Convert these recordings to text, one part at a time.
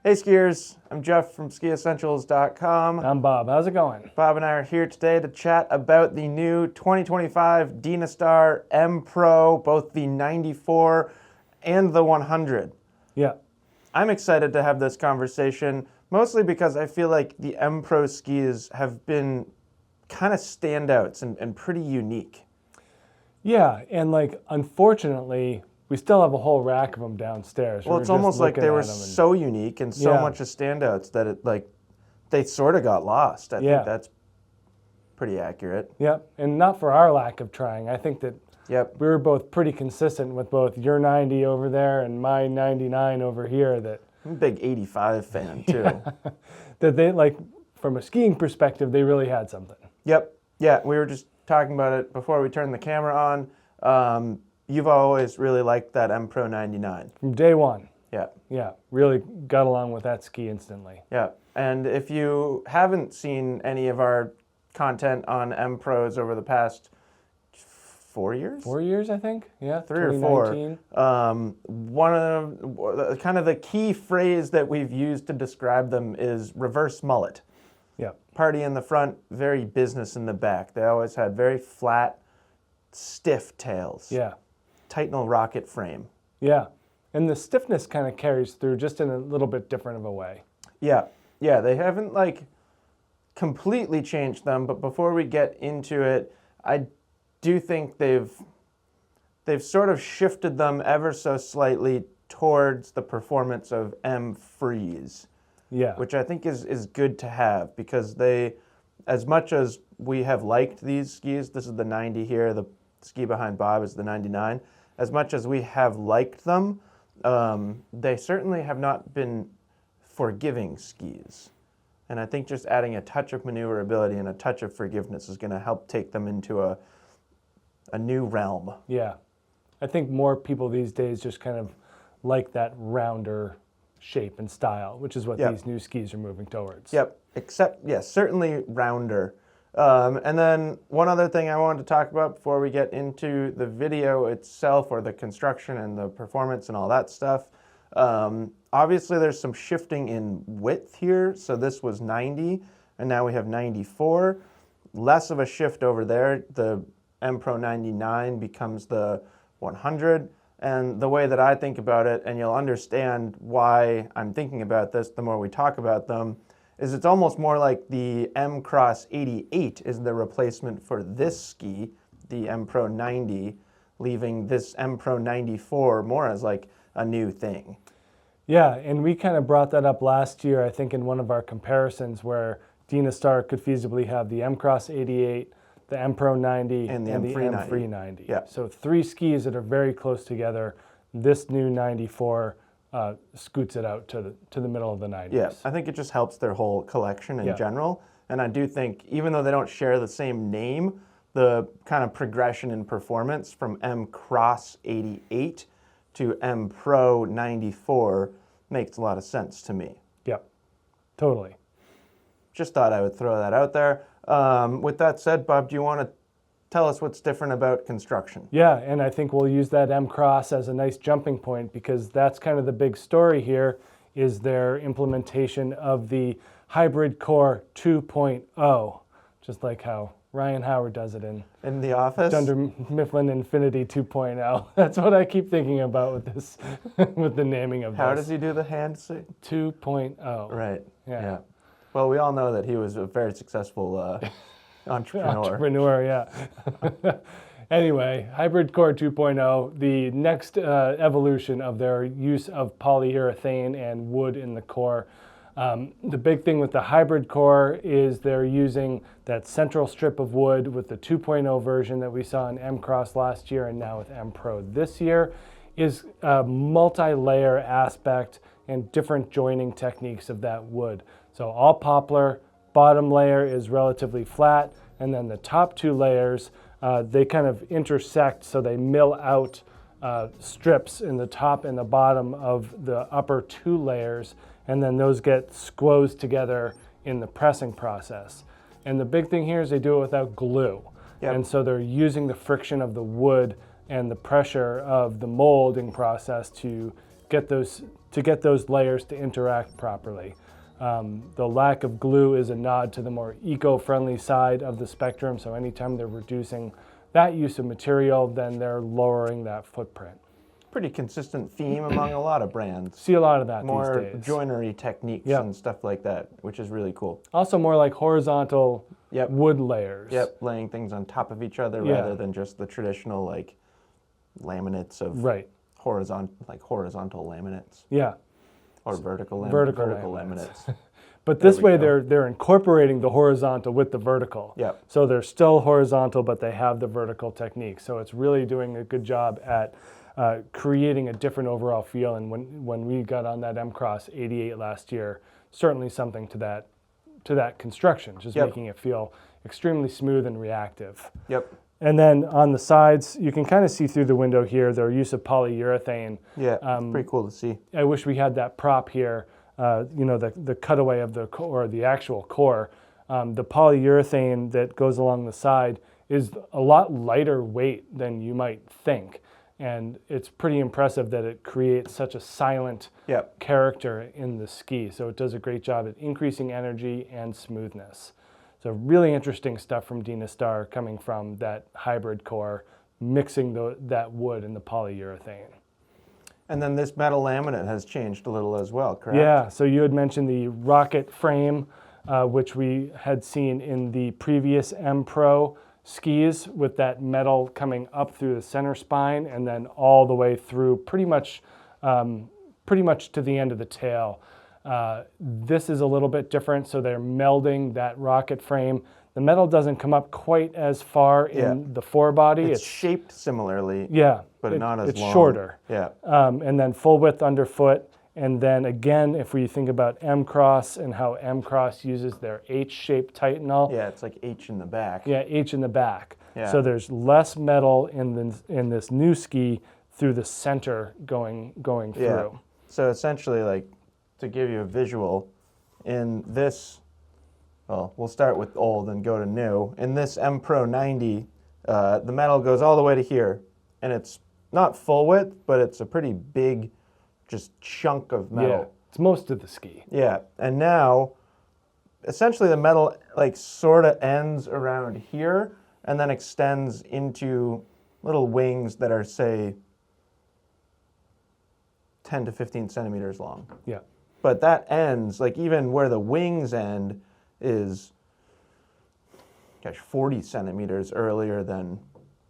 Hey skiers, I'm Jeff from skiessentials.com. I'm Bob. How's it going? Bob and I are here today to chat about the new 2025 Dynastar M Pro, both the 94 and the 100. Yeah. I'm excited to have this conversation, mostly because I feel like the M Pro skis have been kind of standouts and pretty unique. Yeah, and unfortunately, we still have a whole rack of them downstairs. Well, it's almost like they were so unique and so much as standouts that they sort of got lost. I think that's pretty accurate. Yep, and not for our lack of trying. I think that we were both pretty consistent with both your 90 over there and my 99 over here. That I'm a big 85 fan too. That they, from a skiing perspective, they really had something. Yep. Yeah, we were just talking about it before we turned the camera on. You've always really liked that M Pro 99. From day one. Yeah. Yeah, really got along with that ski instantly. Yeah, and if you haven't seen any of our content on M Pros over the past 4 years? 4 years, I think. Yeah, 3 or 4. One of the key phrase that we've used to describe them is reverse mullet. Yeah. Party in the front, very business in the back. They always had very flat, stiff tails. Yeah. Titanal rocket frame. Yeah, and the stiffness kind of carries through just in a little bit different of a way. Yeah, yeah, they haven't completely changed them, but before we get into it, I do think they've sort of shifted them ever so slightly towards the performance of M Freeze. Yeah. Which I think is good to have, because they, as much as we have liked these skis, this is the 90 here, the ski behind Bob is the 99, as much as we have liked them, they certainly have not been forgiving skis. And I think just adding a touch of maneuverability and a touch of forgiveness is going to help take them into a new realm. Yeah. I think more people these days just kind of like that rounder shape and style, which is what these new skis are moving towards. Yep. Except, yes, certainly rounder. And then one other thing I wanted to talk about before we get into the video itself, or the construction and the performance and all that stuff. Obviously there's some shifting in width here. So this was 90 and now we have 94. Less of a shift over there. The M Pro 99 becomes the 100. And the way that I think about it, and you'll understand why I'm thinking about this the more we talk about them, is it's almost more like the M Cross 88 is the replacement for this ski, the M Pro 90, leaving this M Pro 94 more as a new thing. Yeah, and we kind of brought that up last year, I think, in one of our comparisons, where Dynastar could feasibly have the M Cross 88, the M Pro 90, and the M Free 90. Yeah. So 3 skis that are very close together. This new 94 scoots it out to the middle of the 90s. Yeah, I think it just helps their whole collection in general. And I do think, even though they don't share the same name, the kind of progression in performance from M Cross 88 to M Pro 94 makes a lot of sense to me. Yep, totally. Just thought I would throw that out there. With that said, Bob, do you want to tell us what's different about construction? Yeah, and I think we'll use that M Cross as a nice jumping point, because that's kind of the big story here, is their implementation of the Hybrid Core 2.0, just like how Ryan Howard does it in The Office? Dunder Mifflin Infinity 2.0. That's what I keep thinking about with this, with the naming of this. How does he do the hand? 2.0. Right, yeah. Well, we all know that he was a very successful entrepreneur, yeah. Anyway, Hybrid Core 2.0, the next evolution of their use of polyurethane and wood in the core. The big thing with the Hybrid Core is they're using that central strip of wood with the 2.0 version that we saw in M Cross last year and now with M Pro this year, is a multi-layer aspect and different joining techniques of that wood. So all poplar, bottom layer is relatively flat, and then the top 2 layers, they kind of intersect, so they mill out strips in the top and the bottom of the upper 2 layers, and then those get squozed together in the pressing process. And the big thing here is they do it without glue. Yep. And so they're using the friction of the wood and the pressure of the molding process to get those to get those layers to interact properly. The lack of glue is a nod to the more eco-friendly side of the spectrum. So anytime they're reducing that use of material, then they're lowering that footprint. Pretty consistent theme among a lot of brands. See a lot of that More these days. joinery techniques and stuff like that, which is really cool. Also more like horizontal wood layers. Yep, laying things on top of each other rather than just the traditional like laminates of horizontal laminates. Yeah. Or vertical laminates. But this way they're incorporating the horizontal with the vertical. Yep. So they're still horizontal, but they have the vertical technique. So it's really doing a good job at creating a different overall feel. And when we got on that M-Cross 88 last year, certainly something to that construction, just making it feel extremely smooth and reactive. Yep. And then on the sides, you can kind of see through the window here their use of polyurethane. Yeah, pretty cool to see. I wish we had that prop here, the cutaway of the core, the actual core. The polyurethane that goes along the side is a lot lighter weight than you might think. And it's pretty impressive that it creates such a silent character in the ski. So it does a great job at increasing energy and smoothness. So really interesting stuff from Dynastar coming from that hybrid core, mixing that wood and the polyurethane. And then this metal laminate has changed a little as well, correct? Yeah, so you had mentioned the rocket frame, which we had seen in the previous M Pro skis with that metal coming up through the center spine and then all the way through pretty much to the end of the tail. This is a little bit different, so they're melding that rocket frame. The metal doesn't come up quite as far in the forebody. It's shaped similarly, but not as long. It's shorter. Yeah. And then full width underfoot. And then again, if we think about M-Cross and how M-Cross uses their H-shaped Titanol. Yeah, it's like H in the back. Yeah, H in the back. Yeah. So there's less metal in this new ski through the center going through. Yeah. So essentially, like, to give you a visual, in this, well, we'll start with old and go to new. In this M Pro 90, the metal goes all the way to here, and it's not full width, but it's a pretty big, just chunk of metal. Yeah, it's most of the ski. Yeah, and now, essentially the metal like sort of ends around here, and then extends into little wings that are, say, 10 to 15 centimeters long. Yeah. But that ends, like even where the wings end is, 40 centimeters earlier than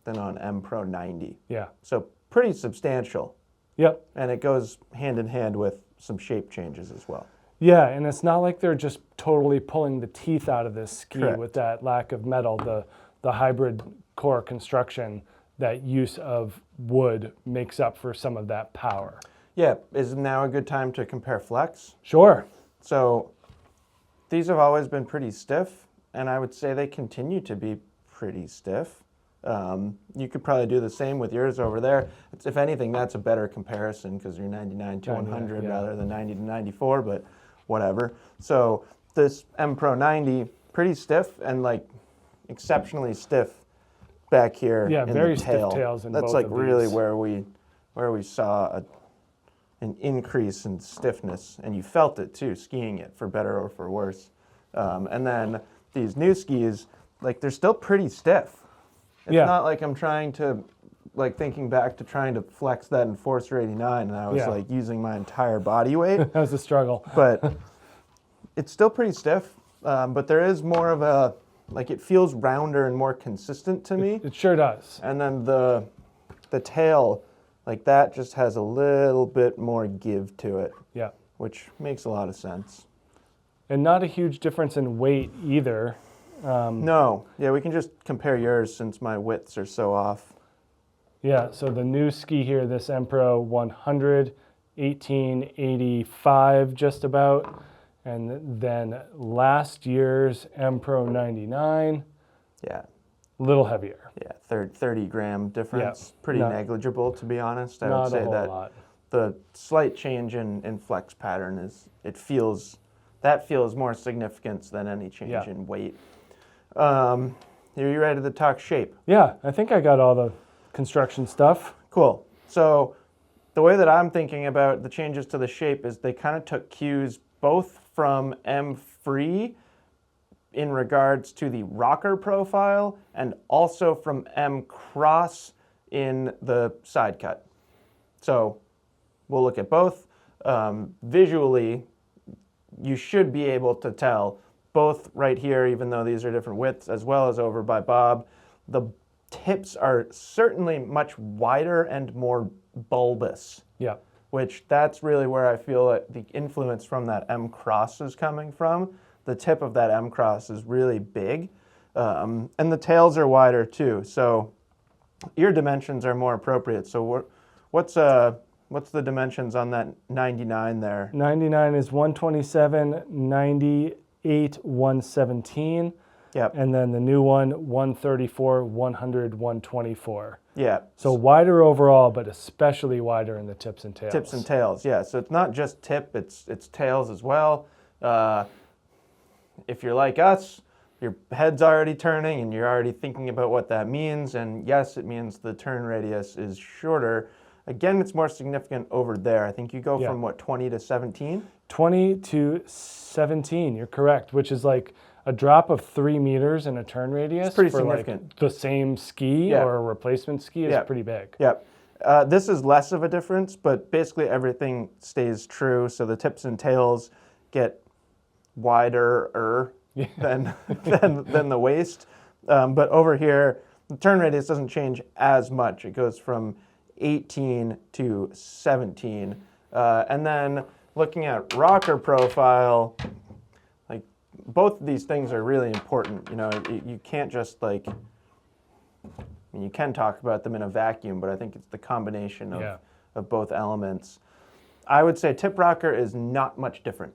on M Pro 90. Yeah. So pretty substantial. Yep. And it goes hand in hand with some shape changes as well. Yeah, and it's not like they're just totally pulling the teeth out of this ski with that lack of metal. The hybrid core construction, that use of wood makes up for some of that power. Yeah, is now a good time to compare flex? Sure. So these have always been pretty stiff, and I would say they continue to be pretty stiff. You could probably do the same with yours over there. If anything, that's a better comparison because you're 99 to 100 rather than 90 to 94, but whatever. So this M Pro 90, pretty stiff and like exceptionally stiff back here in very the tail. stiff tails in That's both like of really these. where we saw an increase in stiffness, and you felt it too, skiing it for better or for worse. And then these new skis, like they're still pretty stiff. It's not like I'm trying to, like thinking back to trying to flex that in Forcer 89, and I was like using my entire body weight. That was a struggle. But it's still pretty stiff, but there is more of a, like it feels rounder and more consistent to me. It sure does. And then the tail, like that just has a little bit more give to it. Yeah. Which makes a lot of sense. And not a huge difference in weight either. No. Yeah, we can just compare yours since my widths are so off. Yeah, so the new ski here, this M Pro 100, 1885 just about. And then last year's M Pro 99. Yeah. A little heavier. Yeah, 30 gram difference. Pretty negligible, to be honest. I would Not say a whole that lot. the slight change in flex pattern feels more significance than any change in weight. Are you ready to talk shape? Yeah, I think I got all the construction stuff. Cool. So the way that I'm thinking about the changes to the shape is they kind of took cues both from M free in regards to the rocker profile and also from M cross in the side cut. So we'll look at both. Visually, you should be able to tell both right here, even though these are different widths, as well as over by Bob. The tips are certainly much wider and more bulbous. Yeah. Which that's really where I feel that the influence from that M cross is coming from. The tip of that M cross is really big. And the tails are wider too. So ear dimensions are more appropriate. So what's the dimensions on that 99 there? 99 is 127, 98, 117. Yep. And then the new one, 134, 100, 124. Yeah. So wider overall, but especially wider in the tips and tails. Tips and tails, yeah. So it's not just tip, it's tails as well. If you're like us, your head's already turning and you're already thinking about what that means. And yes, it means the turn radius is shorter. Again, it's more significant over there. I think you go from what, 20 to 17? 20 to 17, you're correct, which is like a drop of 3 meters in a turn radius. It's pretty for significant. Like the same ski or a replacement ski is pretty big. Yep. This is less of a difference, but basically everything stays true. So the tips and tails get wider than the waist. But over here, the turn radius doesn't change as much. It goes from 18 to 17. And then looking at rocker profile, like both of these things are really important. You know, you can't just like, I mean, you can talk about them in a vacuum, but I think it's the combination of both elements. I would say tip rocker is not much different.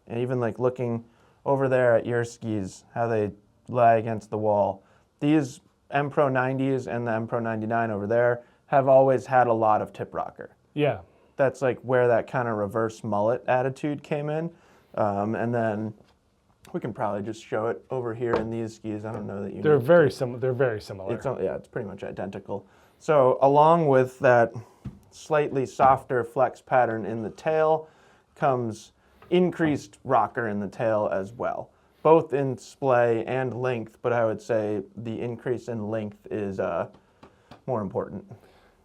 And even like looking over there at your skis, how they lie against the wall. These M Pro 90s and the M Pro 99 over there have always had a lot of tip rocker. Yeah. That's like where that kind of reverse mullet attitude came in. And then we can probably just show it over here in these skis. I don't know that you They're very similar. They're very similar. It's pretty much identical. So along with that slightly softer flex pattern in the tail comes increased rocker in the tail as well, both in splay and length, but I would say the increase in length is more important.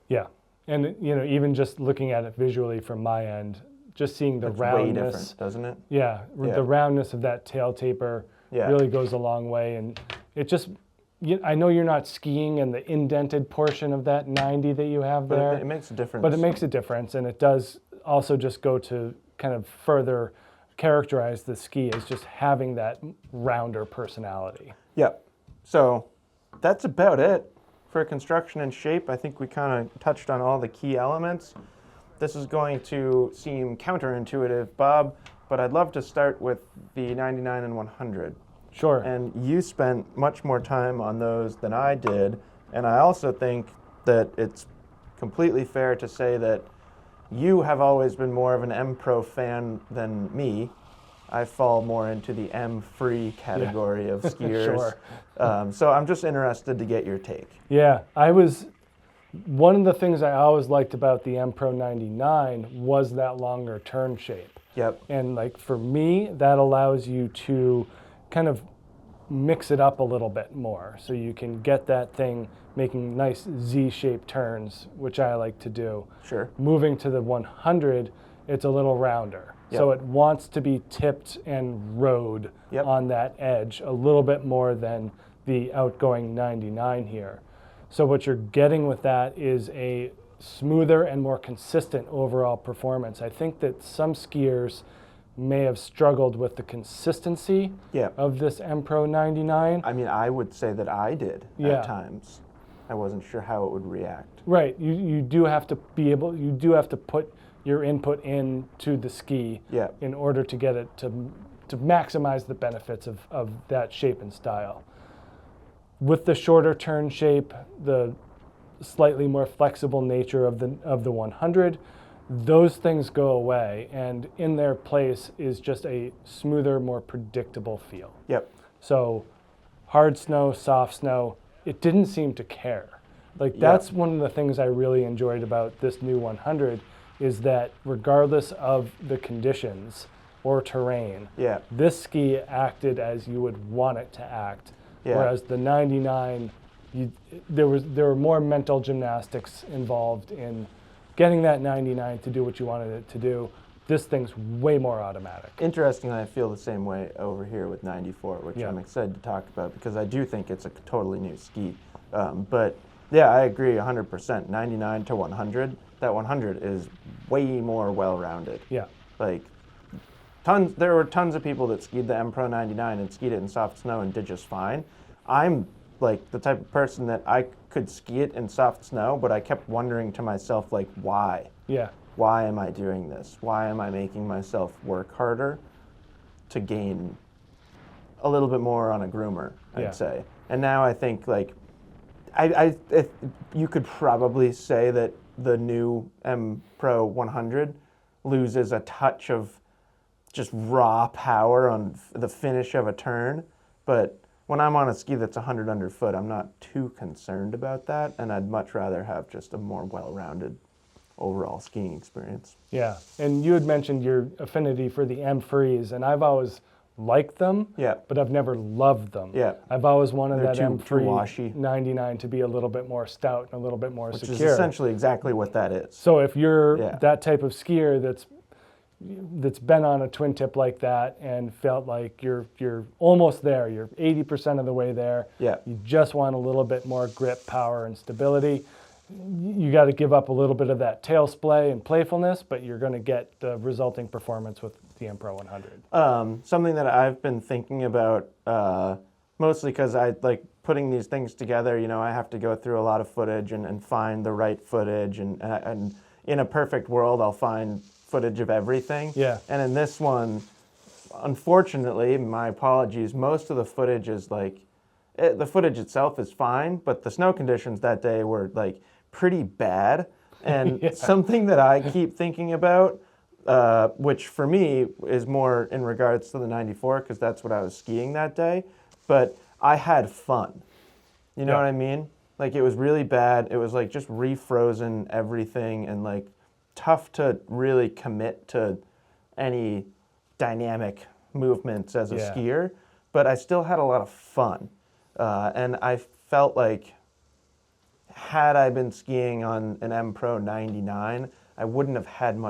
Yeah, and you know, even just looking at it visually from my end, just seeing the roundness, way different, doesn't it? Yeah, the roundness of that tail taper really goes a long way, and it just, I know you're not skiing in the indented portion of that 90 that you have there. But it makes a difference. But it makes a difference, and it does also just go to kind of further characterize the ski as just having that rounder personality. Yep. So that's about it for construction and shape. I think we kind of touched on all the key elements. This is going to seem counterintuitive, Bob, but I'd love to start with the 99 and 100. Sure. And you spent much more time on those than I did, and I also think that it's completely fair to say that you have always been more of an M Pro fan than me. I fall more into the M free category of skiers. Sure. So I'm just interested to get your take. Yeah, one of the things I always liked about the M Pro 99 was that longer turn shape. Yep. And like for me, that allows you to kind of mix it up a little bit more. So you can get that thing making nice Z-shaped turns, which I like to do. Sure. Moving to the 100, it's a little rounder. Yep. So it wants to be tipped and rode on that edge a little bit more than the outgoing 99 here. So what you're getting with that is a smoother and more consistent overall performance. I think that some skiers may have struggled with the consistency of this M Pro 99. I mean, I would say that I did at times. I wasn't sure how it would react. Right. You do have to put your input into the ski in order to get it to maximize the benefits of that shape and style. With the shorter turn shape, the slightly more flexible nature of the 100, those things go away, and in their place is just a smoother, more predictable feel. Yep. So hard snow, soft snow, it didn't seem to care. Like that's one of the things I really enjoyed about this new 100 is that regardless of the conditions or terrain, this ski acted as you would want it to act. Whereas the 99, there were more mental gymnastics involved in getting that 99 to do what you wanted it to do. This thing's way more automatic. Interestingly, I feel the same way over here with 94, which I'm excited to talk about because I do think it's a totally new ski. But yeah, I agree 100%. 99 to 100, that 100 is way more well-rounded. Yeah. Like, there were tons of people that skied the M Pro 99 and skied it in soft snow and did just fine. I'm like the type of person that I could ski it in soft snow, but I kept wondering to myself, like, why? Yeah. Why am I doing this? Why am I making myself work harder to gain a little bit more on a groomer, I'd say. And now I think, like, you could probably say that the new M Pro 100 loses a touch of just raw power on the finish of a turn, but when I'm on a ski that's 100 underfoot, I'm not too concerned about that, and I'd much rather have just a more well-rounded overall skiing experience. Yeah, and you had mentioned your affinity for the M Frees, and I've always liked them, but I've never loved them. Yeah. I've always wanted that M Free washy 99 to be a little bit more stout and a little bit more secure. Which is essentially exactly what that is. So if you're that type of skier that's been on a twin tip like that and felt like you're almost there, you're 80% of the way there, you just want a little bit more grip, power, and stability, you got to give up a little bit of that tail splay and playfulness, but you're going to get the resulting performance with the M Pro 100. Something that I've been thinking about, mostly because I like putting these things together, you know, I have to go through a lot of footage and find the right footage, and in a perfect world, I'll find footage of everything. Yeah. And in this one, unfortunately, my apologies, most of the footage is like, the footage itself is fine, but the snow conditions that day were like pretty bad. And something that I keep thinking about, which for me is more in regards to the 94, because that's what I was skiing that day, but I had fun. You know what I mean? Like, it was really bad. It was like just refrozen everything and like tough to really commit to any dynamic movements as a skier, but I still had a lot of fun. And I felt like had I been skiing on an M Pro 99, I wouldn't have had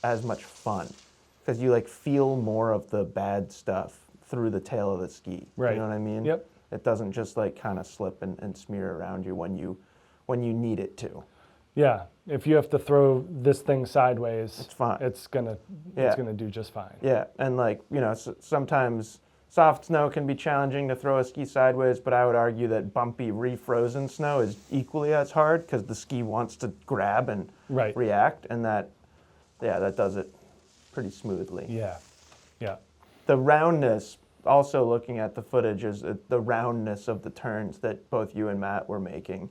as much fun, because you like feel more of the bad stuff through the tail of the ski. Right. You know what I mean? Yep. It doesn't just like kind of slip and smear around you when you need it to. Yeah. If you have to throw this thing sideways, it's fine. It's gonna do just fine. Yeah, and like, you know, sometimes soft snow can be challenging to throw a ski sideways, but I would argue that bumpy, refrozen snow is equally as hard because the ski wants to grab and react, and that does it pretty smoothly. Yeah, yeah. The roundness, also looking at the footage, is the roundness of the turns that both you and Matt were making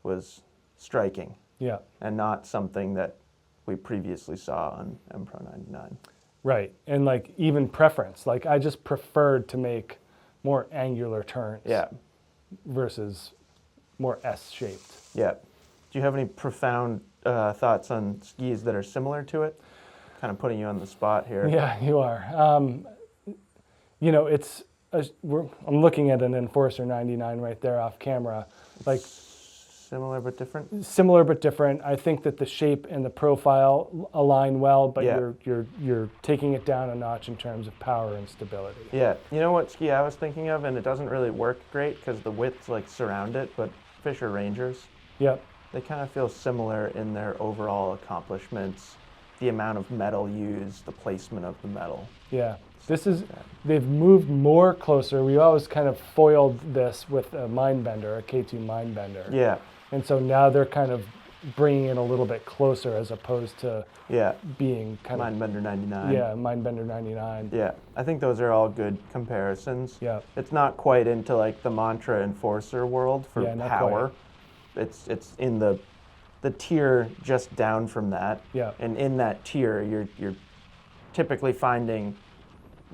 was striking. Yeah. And not something that we previously saw on M Pro 99. Right, and like even preference, like I just preferred to make more angular turns versus more S-shaped. Yeah. Do you have any profound thoughts on skis that are similar to it? Kind of putting you on the spot here. Yeah, you are. You know, I'm looking at an Enforcer 99 right there off camera. Like, similar but different? Similar but different. I think that the shape and the profile align well, but you're taking it down a notch in terms of power and stability. Yeah. You know what ski I was thinking of, and it doesn't really work great because the widths like surround it, but Fisher Rangers. Yep. They kind of feel similar in their overall accomplishments, the amount of metal used, the placement of the metal. Yeah. They've moved more closer. We always kind of foiled this with a Mindbender, a K2 Mindbender. Yeah. And so now they're kind of bringing it a little bit closer as opposed to being kind of... Mindbender 99. Yeah, Mindbender 99. Yeah, I think those are all good comparisons. Yeah. It's not quite into like the Mantra Enforcer world for power. It's in the tier just down from that. Yeah. And in that tier, you're typically finding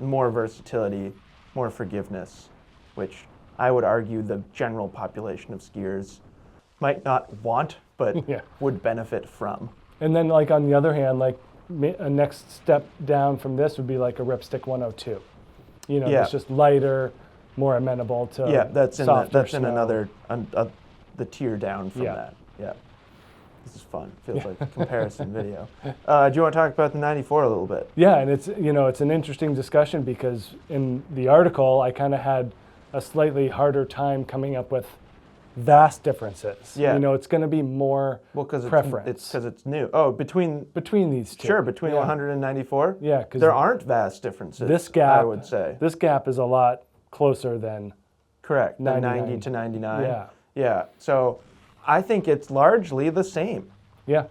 more versatility, more forgiveness, which I would argue the general population of skiers might not want, but Yeah. would benefit from. And then like on the other hand, like a next step down from this would be like a Ripstick 102. You know, Yeah. it's just lighter, more amenable to Yeah, that's in snow. another the tier down from Yeah. that. Yeah, this is fun. Feels like a comparison video. Do you want to talk about the 94 a little bit? Yeah, and it's it's an interesting discussion because in the article I kind of had a slightly harder time coming up with vast differences. Yeah. You know, it's going to be more preference. It's because it's new. Oh, between these two. Sure, between 100 and 94. Yeah, because there aren't vast differences. This gap, I would say, this gap is a lot closer than correct. 90 to 99. Yeah, yeah. So I think it's largely the same. Yeah.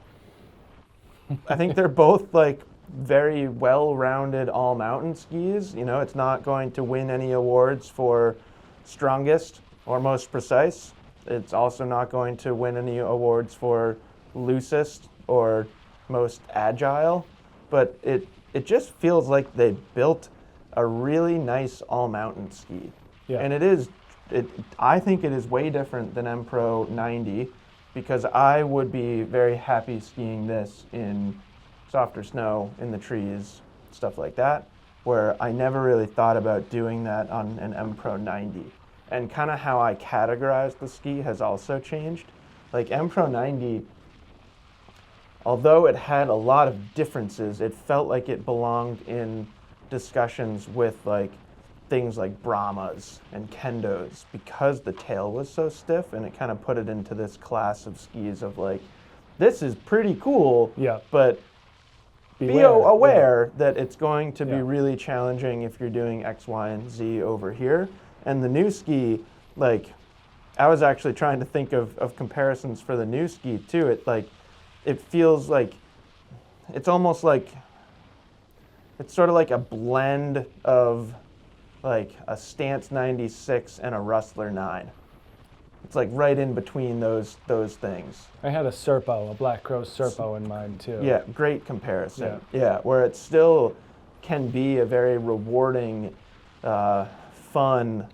I think they're both like very well-rounded all-mountain skis. You know, it's not going to win any awards for strongest or most precise. It's also not going to win any awards for loosest or most agile, but it just feels like they built a really nice all-mountain ski. Yeah. And I think it is way different than M Pro 90 because I would be very happy skiing this in softer snow, in the trees, stuff like that, where I never really thought about doing that on an M Pro 90. And kind of how I categorize the ski has also changed. Like M Pro 90, although it had a lot of differences, it felt like it belonged in discussions with like things like Brahmas and Kendos because the tail was so stiff, and it kind of put it into this class of skis of like, this is pretty cool, but be aware that it's going to be really challenging if you're doing X, Y, and Z over here. And the new ski, like, I was actually trying to think of comparisons for the new ski too. It feels like, it's almost like, it's sort of like a blend of like a Stance 96 and a Rustler 9. It's like right in between those things. I had a Serpo, a Black Crow Serpo in mind too. Yeah, great comparison. Yeah, where it still can be a very rewarding, fun,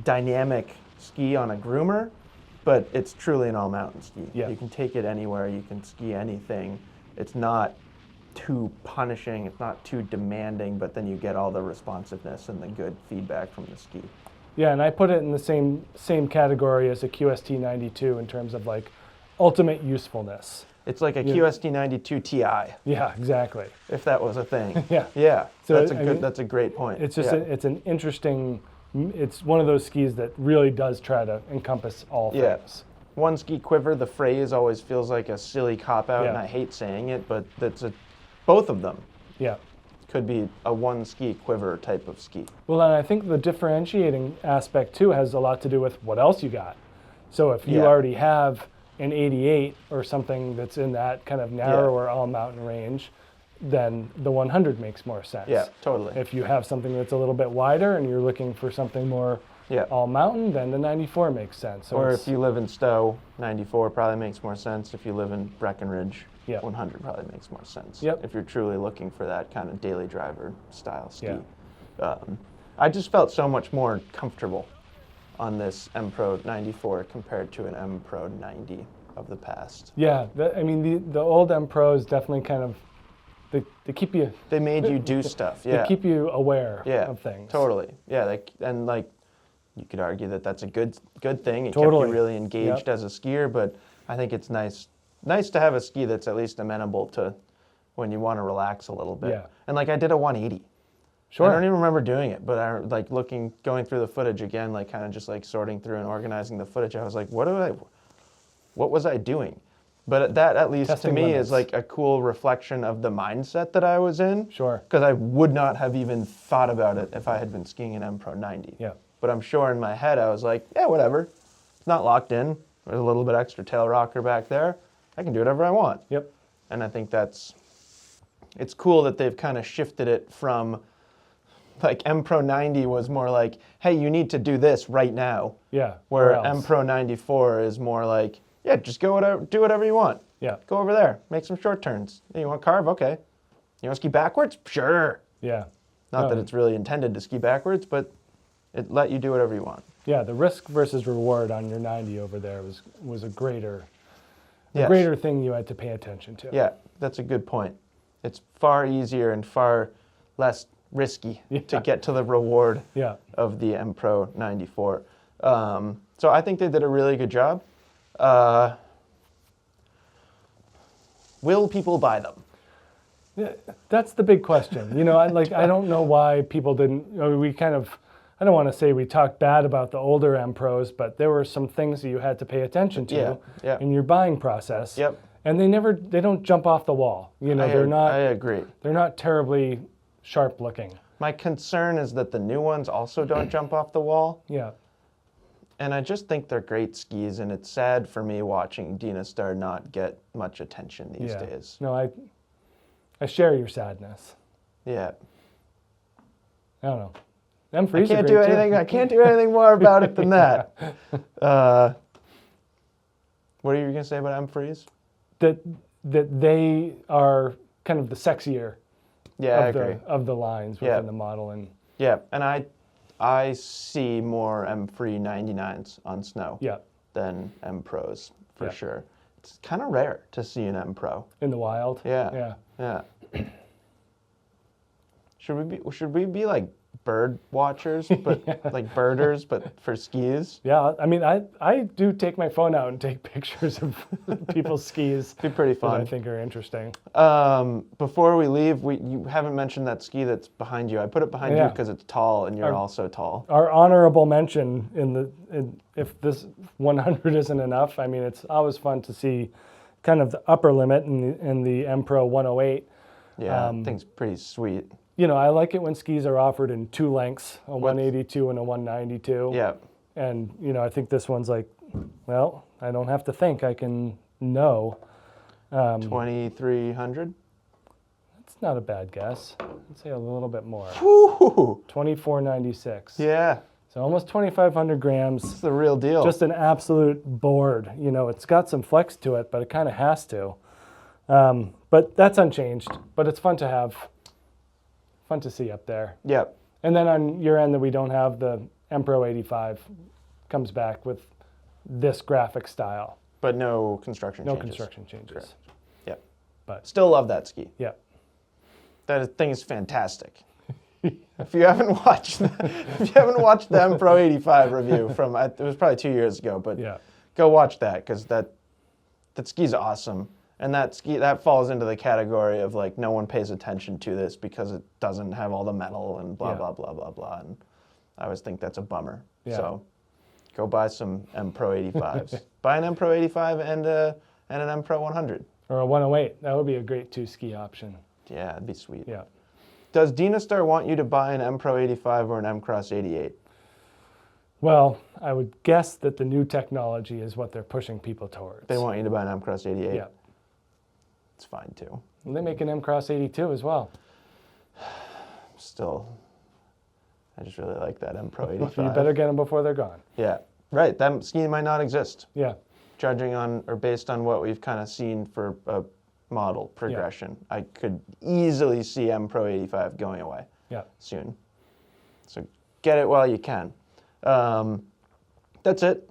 dynamic ski on a groomer, but it's truly an all-mountain ski. Yeah. You can take it anywhere, you can ski anything. It's not too punishing, it's not too demanding, but then you get all the responsiveness and the good feedback from the ski. Yeah, and I put it in the same category as a QST 92 in terms of like ultimate usefulness. It's like a QST 92 Ti. Yeah, exactly. If that was a thing. Yeah. So that's a great point. It's just it's an interesting. It's one of those skis that really does try to encompass all things. One ski quiver. The phrase always feels like a silly cop out, and I hate saying it, but both of them. Yeah. Could be a one ski quiver type of ski. Well, and I think the differentiating aspect too has a lot to do with what else you got. So if you already have an 88 or something that's in that kind of narrower all mountain range, then the 100 makes more sense. Yeah, totally. If you have something that's a little bit wider and you're looking for something more all mountain, then the 94 makes sense. So or if you live in Stowe, 94 probably makes more sense. If you live in Breckenridge, 100 probably makes more sense. If you're truly looking for that kind of daily driver style ski. I just felt so much more comfortable on this M Pro 94 compared to an M Pro 90 of the past. Yeah, I mean the old M Pros definitely kind of they keep you. They made you do stuff. They keep you aware of things. Totally. Yeah, and like you could argue that that's a good thing. It kept Totally. you really engaged as a skier, but I think it's nice to have a ski that's at least amenable to when you want to relax a little bit. Yeah. And like I did a 180. Sure. I don't even remember doing it, but I like going through the footage again, like kind of just like sorting through and organizing the footage. I was like, what was I doing? But that at least Testing to me limits. is like a cool reflection of the mindset that I was in. Sure. Because I would not have even thought about it if I had been skiing an M Pro 90. Yeah. But I'm sure in my head I was like, yeah, whatever. It's not locked in. There's a little bit extra tail rocker back there. I can do whatever I want. Yep. And I think it's cool that they've kind of shifted it from like M Pro 90 was more like, hey, you need to do this right now. Yeah. Where M Pro 94 is more like, yeah, just do whatever you want. Yeah. Go over there, make some short turns. Hey, you want to carve? Okay. You want to ski backwards? Sure. Yeah. Not that it's really intended to ski backwards, but it let you do whatever you want. Yeah, the risk versus reward on your 90 over there was a greater Yes. greater thing you had to pay attention to. Yeah, that's a good point. It's far easier and far less risky to get to the reward of the M Pro 94. So I think they did a really good job. Will people buy them? Yeah, that's the big question. You know, I don't know why people didn't. We kind of, I don't want to say we talked bad about the older M Pros, but there were some things that you had to pay attention to in your buying process. Yep. And they don't jump off the wall. You know, I agree. They're not terribly sharp looking. My concern is that the new ones also don't jump off the wall. Yeah. And I just think they're great skis, and it's sad for me watching Dynastar not get much attention these days. No, I share your sadness. Yeah. I don't know. M3s I can't do anything more about it than that. What are you going to say about M3s? That they are kind of the sexier of the lines within the model. And I see more M3 99s on snow than M Pros for sure. It's kind of rare to see an M Pro in the wild. Yeah. Should we be like bird watchers, but like birders, but for skis? Yeah, I mean, I do take my phone out and take pictures of people's skis. It'd be pretty fun. That I think are interesting. Before we leave, you haven't mentioned that ski that's behind you. I put it behind you because it's tall, and you're also tall. Our honorable mention if this 100 isn't enough, I mean, it's always fun to see kind of the upper limit in the M Pro 108. Yeah, I think it's pretty sweet. You know, I like it when skis are offered in two lengths, a 182 and a 192. Yeah. And, you know, I think this one's like, well, I don't have to think. I can know. 2,300? That's not a bad guess. I'd say a little bit more. Woo! 2,496. Yeah. So almost 2,500 grams. It's the real deal. Just an absolute board. You know, it's got some flex to it, but it kind of has to. But that's unchanged. But it's fun to have. Fun to see up there. Yep. And then on your end that we don't have, the M Pro 85 comes back with this graphic style. But no construction changes. No construction changes. Correct. Yep. But still love that ski. Yep. That thing is fantastic. If you haven't watched the M Pro 85 review from, it was probably 2 years ago, but go watch that because that ski's awesome. And that falls into the category of like no one pays attention to this because it doesn't have all the metal and blah blah blah blah blah. And I always think that's a bummer. Yeah. So go buy some M Pro 85s. Buy an M Pro 85 and an M Pro 100 or a 108. That would be a great two-ski option. Yeah, it'd be sweet. Yeah. Does Dynastar want you to buy an M Pro 85 or an M Cross 88? Well, I would guess that the new technology is what they're pushing people towards. They want you to buy an M Cross 88. Yeah. It's fine too. And they make an M Cross 82 as well. Still, I just really like that M Pro 85. You better get them before they're gone. Yeah, right. That ski might not exist. Yeah. Judging on or based on what we've kind of seen for a model progression, I could easily see M Pro 85 going away. Yeah. Soon. So get it while you can. That's it.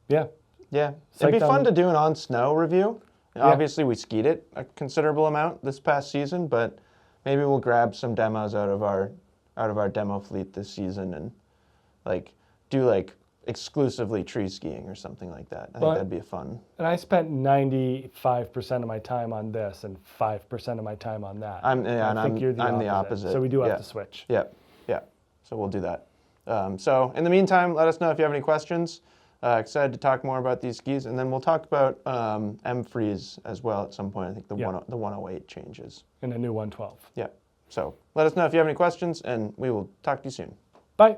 Yeah. Yeah, it'd be fun to do an on snow review. Obviously, we skied it a considerable amount this past season, but maybe we'll grab some demos out of our demo fleet this season and do exclusively tree skiing or something like that. I think that'd be fun. And I spent 95% of my time on this and 5% of my time on that. I'm the opposite. So we do have to switch. Yeah. So we'll do that. So in the meantime, let us know if you have any questions. Excited to talk more about these skis, and then we'll talk about M-Freeze as well at some point. I think the 108 changes. And a new 112. Yeah. So let us know if you have any questions, and we will talk to you soon. Bye.